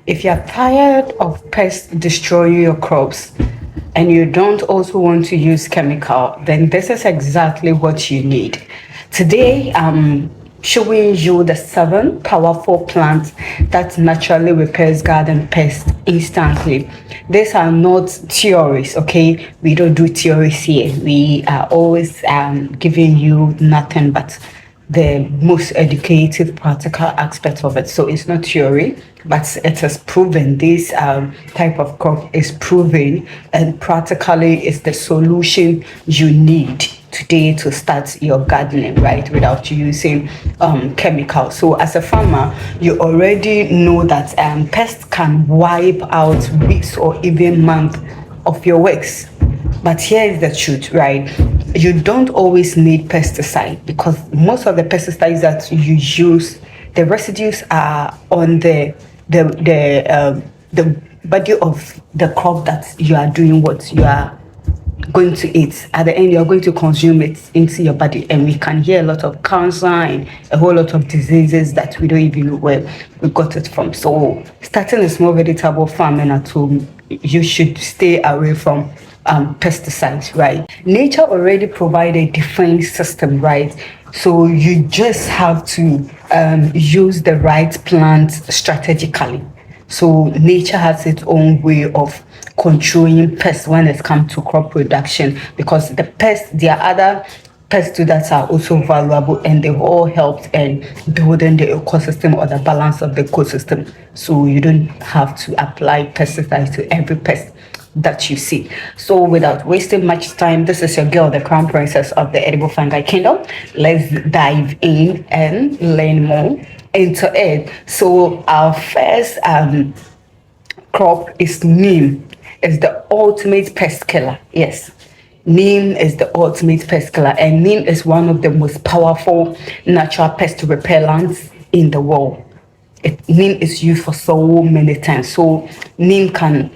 If you're tired of pests destroying your crops and you don't also want to use chemical, then this is exactly what you need. Today, I'm showing you the 7 powerful plants that naturally repels garden pests instantly. These are not theories, okay? We don't do theories here. We are always giving you nothing but the most educative practical aspect of it. So it's not theory, but it is proven. This type of crop is proven, and practically is the solution you need today to start your gardening, right, without using chemicals. So as a farmer, you already know that pests can wipe out weeks or even months of your works. But here is the truth, right? You don't always need pesticide, because most of the pesticides that you use, the residues are on the body of the crop that you are doing what you are going to eat. At the end, you are going to consume it into your body, and we can hear a lot of cancer and a whole lot of diseases that we don't even know where we got it from. So starting a small vegetable farming at home, you should stay away from pesticides, right? Nature already provided a defense system, right? So you just have to use the right plants strategically. So nature has its own way of controlling pests when it comes to crop production, because the pests, there are other pests that are also valuable, and they've all helped in building the ecosystem or the balance of the ecosystem. So you don't have to apply pesticides to every pest that you see. So without wasting much time, this is your girl, the crown princess of the edible fungi kingdom. Let's dive in and learn more into it. So our first crop is neem. It's the ultimate pest killer. Yes, neem is the ultimate pest killer, and neem is one of the most powerful natural pest repellents in the world. Neem is used for so many things. So neem can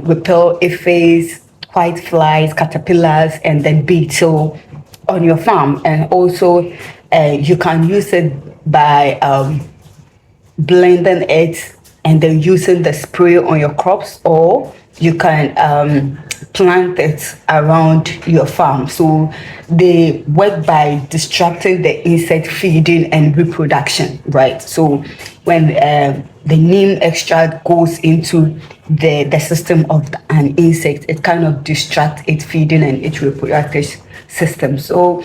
repel aphids, whiteflies, caterpillars, and then beetle on your farm. And also you can use it by blending it and then using the spray on your crops, or you can plant it around your farm. So they work by distracting the insect feeding and reproduction, right? So when the neem extract goes into the system of an insect, it kind of distracts its feeding and its reproductive system. So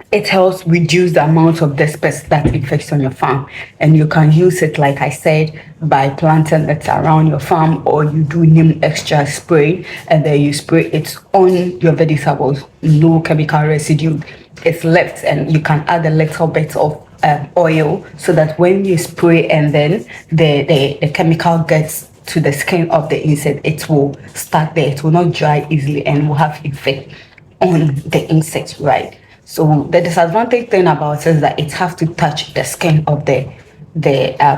it helps reduce the amount of this pest that infects on your farm. And you can use it, like I said, by planting it around your farm, or you do neem extra spray and then you spray it on your vegetables. No chemical residue is left, and you can add a little bit of oil, so that when you spray and then the chemical gets to the skin of the insect, it will start there. It will not dry easily and will have effect on the insect, right? So the disadvantage thing about it is that it has to touch the skin of the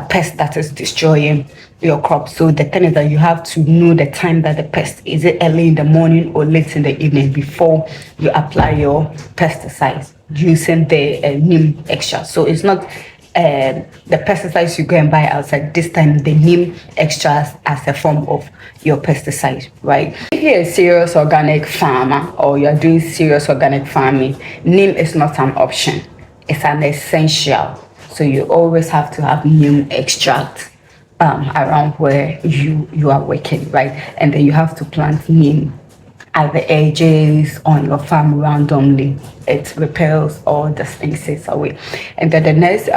pest that is destroying your crop. So the thing is that you have to know the time that the pest is, it early in the morning or late in the evening, before you apply your pesticides using the neem extra. So it's not the pesticides you go and buy outside. This time the neem extras as a form of your pesticide, right? If you're a serious organic farmer or you're doing serious organic farming, neem is not an option, it's an essential. So you always have to have neem extract around where you are working, right? And then you have to plant neem at the edges on your farm randomly. It repels all the insects away. And then the next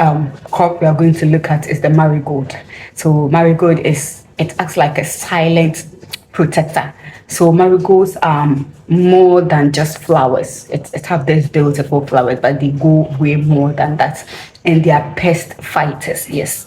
crop we are going to look at is the marigold. So marigold it acts like a silent protector. So marigolds are more than just flowers. It have these beautiful flowers, but they go way more than that. And they are pest fighters. Yes,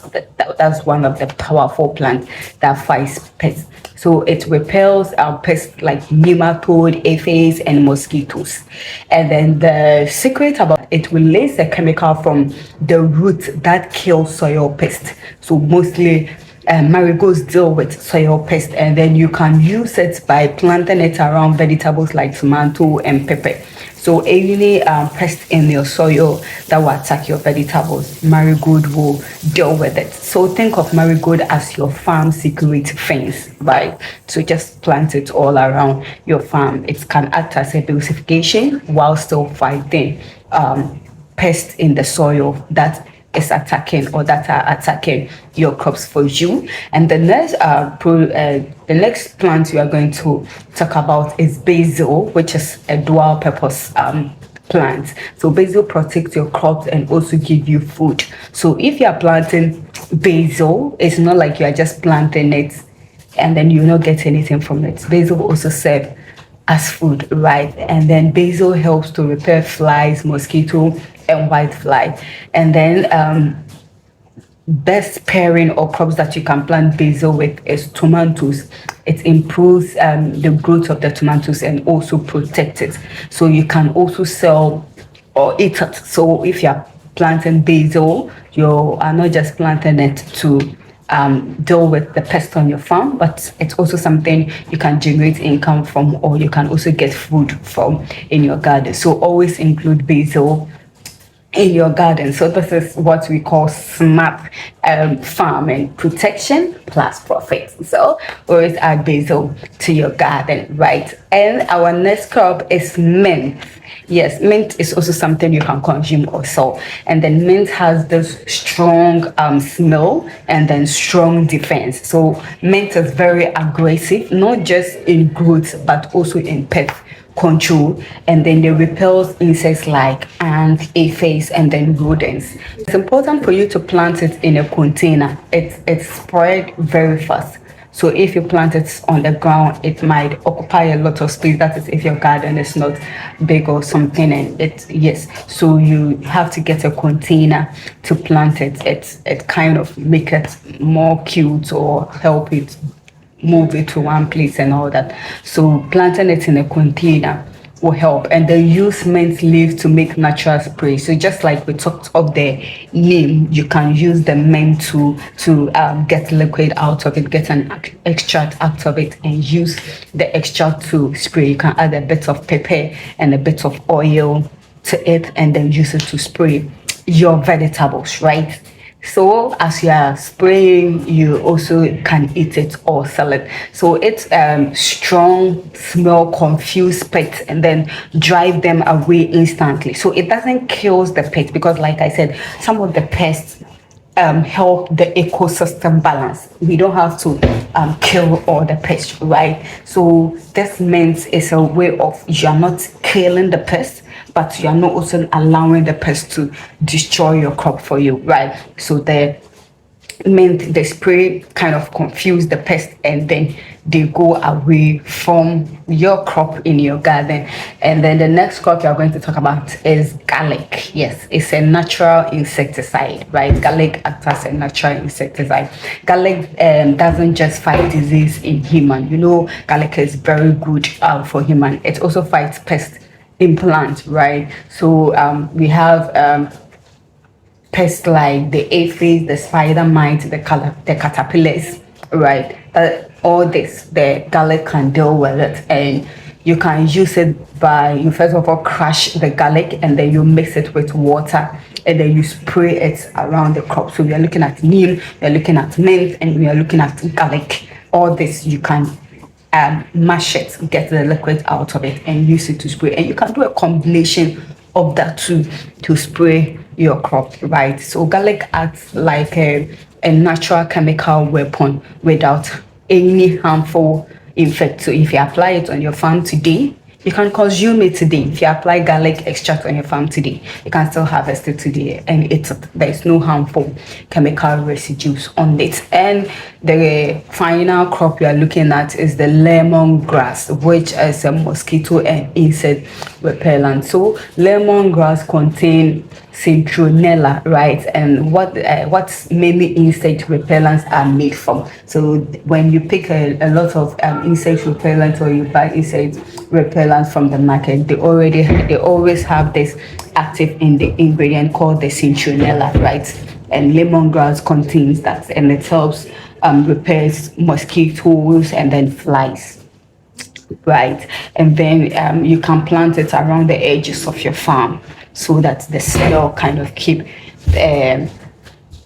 that's one of the powerful plants that fights pests. So it repels pests like nematode, aphids, and mosquitoes. And then the secret about it releases a chemical from the root that kills soil pests. So mostly marigolds deal with soil pest, and then you can use it by planting it around vegetables like tomato and pepper. So any pest in your soil that will attack your vegetables, Marigold will deal with it. So think of Marigold as your farm security fence, right? So just plant it all around your farm. It can act as a beautification while still fighting pests in the soil that is attacking or that are attacking your crops for you. And the next plant we are going to talk about is basil, which is a dual purpose plant. So basil protects your crops and also give you food. So if you are planting basil, it's not like you are just planting it and then you not get anything from it. Basil will also serve as food, right? And then basil helps to repel flies, mosquito, and whitefly. And then best pairing or crops that you can plant basil with is tomatoes. It improves the growth of the tomatoes and also protects it. So you can also sell or eat it. So if you're planting basil, you are not just planting it to deal with the pest on your farm, but it's also something you can generate income from, or you can also get food from in your garden. So always include basil in your garden. So this is what we call smart farming: protection plus profit. So always add basil to your garden, right? And our next crop is mint. Yes, mint is also something you can consume also. And then mint has this strong smell and then strong defense. So mint is very aggressive, not just in growth but also in pest control, and then they repels insects like ants, aphids, and then rodents. It's important for you to plant it in a container. It's spread very fast. So if you plant it on the ground, it might occupy a lot of space. That is if your garden is not big or something. And so you have to get a container to plant it. It kind of make it more cute or help it move it to one place and all that. So planting it in a container will help. And then use mint leaf to make natural spray. So just like we talked of the neem, you can use the mint to get liquid out of it, get an extract out of it, and use the extract to spray. You can add a bit of pepper and a bit of oil to it and then use it to spray your vegetables, right? So as you are spraying, you also can eat it or sell it. So it's strong smell, confuse pests, and then drive them away instantly. So it doesn't kill the pests, because like I said, some of the pests help the ecosystem balance. We don't have to kill all the pests, right? So this means it's a way of, you're not killing the pests, but you're not also allowing the pest to destroy your crop for you, right? So the spray kind of confuse the pest, and then they go away from your crop in your garden. And then the next crop you're going to talk about is garlic. Yes, it's a natural insecticide, right? Garlic acts as a natural insecticide. Garlic doesn't just fight disease in human. You know, garlic is very good for human. It also fights pests in plants, right? So we have pests like the aphids, the spider mites, the caterpillars, right? All this, the garlic can deal with it. And you can use it by, you first of all crush the garlic, and then you mix it with water, and then you spray it around the crop. So we are looking at neem, we are looking at mint, and we are looking at garlic. All this you can mash it, get the liquid out of it, and use it to spray. And you can do a combination of that to spray your crop, right? So garlic acts like a natural chemical weapon without any harmful effect. So if you apply it on your farm today, you can consume it today. If you apply garlic extract on your farm today, you can still harvest it today and eat it. There's no harmful chemical residues on it. And the final crop we are looking at is the lemongrass, which is a mosquito and insect repellent. So lemongrass contains citronella, right? And what many insect repellents are made from. So when you pick a lot of insect repellent, or you buy insect repellent from the market, they always have this active in the ingredient called the citronella, right? And lemongrass contains that, and it helps repels mosquitoes and then flies. right? And then you can plant it around the edges of your farm so that the smell kind of keep um,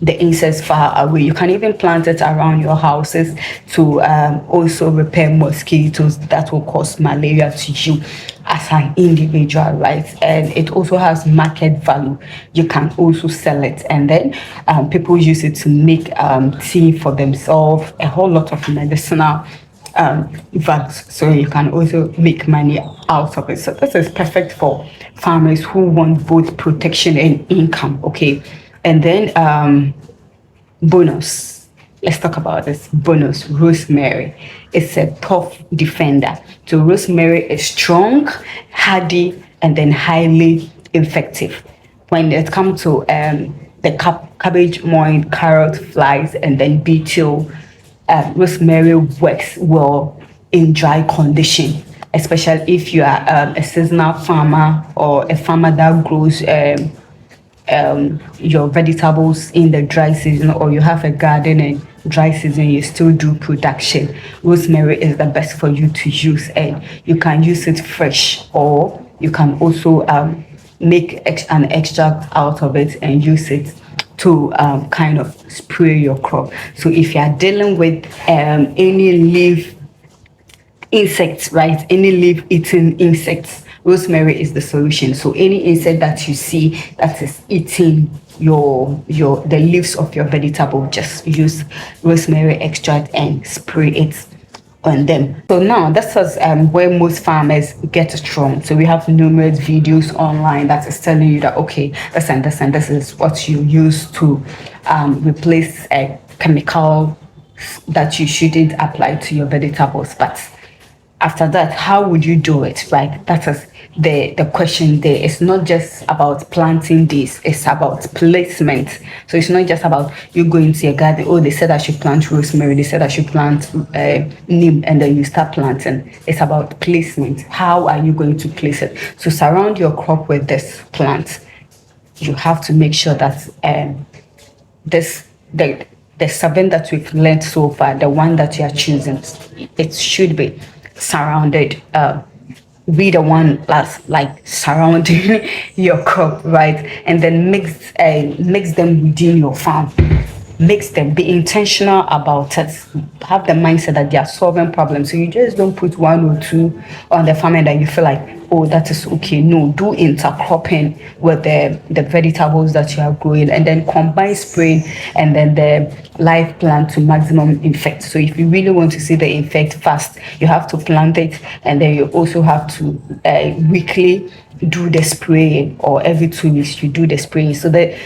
the insects far away. You can even plant it around your houses to also repel mosquitoes that will cause malaria to you as an individual, right? And it also has market value. You can also sell it, and then people use it to make tea for themselves, a whole lot of medicinal drugs, so you can also make money out of it. So this is perfect for farmers who want both protection and income. Okay, and then bonus, let's talk about this bonus. Rosemary is a tough defender. So rosemary is strong, hardy, and then highly effective when it comes to the cabbage mold, carrot flies, and then beetle. Rosemary works well in dry condition, especially if you are a seasonal farmer or a farmer that grows your vegetables in the dry season, or you have a garden and dry season you still do production. Rosemary is the best for you to use, and you can use it fresh, or you can also make an extract out of it and use it to kind of spray your crop. So if you are dealing with any leaf insects, right? Any leaf eating insects, rosemary is the solution. So any insect that you see that is eating your the leaves of your vegetable, just use rosemary extract and spray it on them. So now this is where most farmers get it wrong. So we have numerous videos online that is telling you that okay, this and this and this is what you use to replace a chemical that you shouldn't apply to your vegetables. But after that, how would you do it, right? That is the question there. It's not just about planting this, it's about placement. So it's not just about you going to your garden, oh, they said I should plant rosemary, they said I should plant neem, and then you start planting. It's about placement. How are you going to place it? So surround your crop with this plant. You have to make sure that this the seven that we've learned so far, the one that you are choosing, it should be surrounded. Be the one that's like surrounding your crop, right? And then mix them within your farm. Mix them. Be intentional about it. Have the mindset that they are solving problems. So you just don't put one or two on the farm and then you feel like, oh, that is okay. No, do intercropping with the vegetables that you are growing, and then combine spraying and then the live plant to maximum effect. So if you really want to see the effect fast, you have to plant it, and then you also have to weekly do the spraying, or every 2 weeks you do the spraying. So the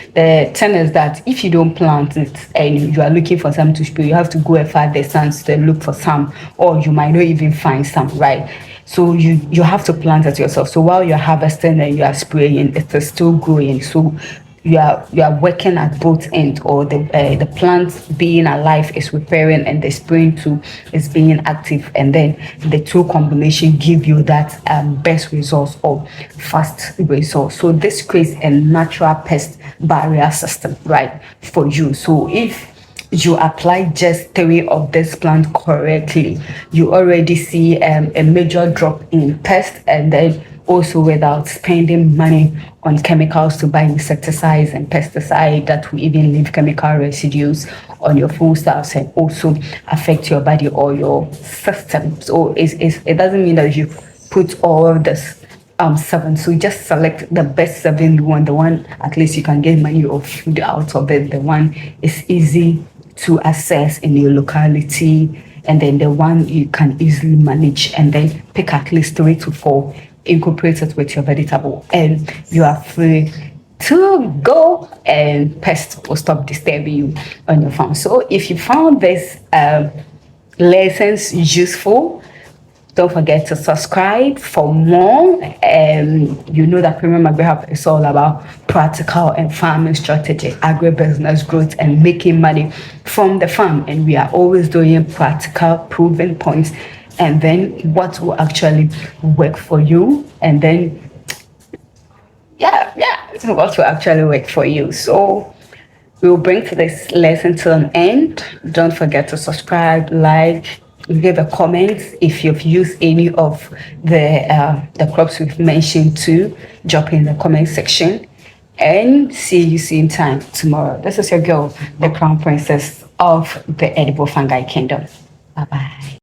thing is that if you don't plant it and you are looking for some to spray, you have to go a far distance to look for some, or you might not even find some, right? So you have to plant it yourself. So while you're harvesting and you are spraying, it is still growing. So you are working at both ends, or the plant being alive is repairing and the spraying too is being active, and then the two combination give you that best results or fast results. So this creates a natural pest barrier system, right, for you. So if you apply just 3 of this plant correctly, you already see a major drop in pest, and then also without spending money on chemicals to buy insecticides and pesticides that will even leave chemical residues on your foodstuffs and also affect your body or your system. So it doesn't mean that you put all of this 7. So just select the best 7 you want, the one at least you can get money or food out of it, the one is easy to access in your locality, and then the one you can easily manage, and then pick at least 3 to 4, incorporate it with your vegetable, and you are free to go, and pests will stop disturbing you on your farm. So if you found this lessons useful, don't forget to subscribe for more. You know that Premium Agri Hub is all about practical and farming strategy, agribusiness growth, and making money from the farm. And we are always doing practical, proven points, and then what will actually work for you. And then, what will actually work for you. So we'll bring this lesson to an end. Don't forget to subscribe, like, Give a comment if you've used any of the crops we've mentioned too. Drop in the comment section, and see you same time tomorrow. This is your girl, the Crown Princess of the Edible Fungi Kingdom. Bye bye.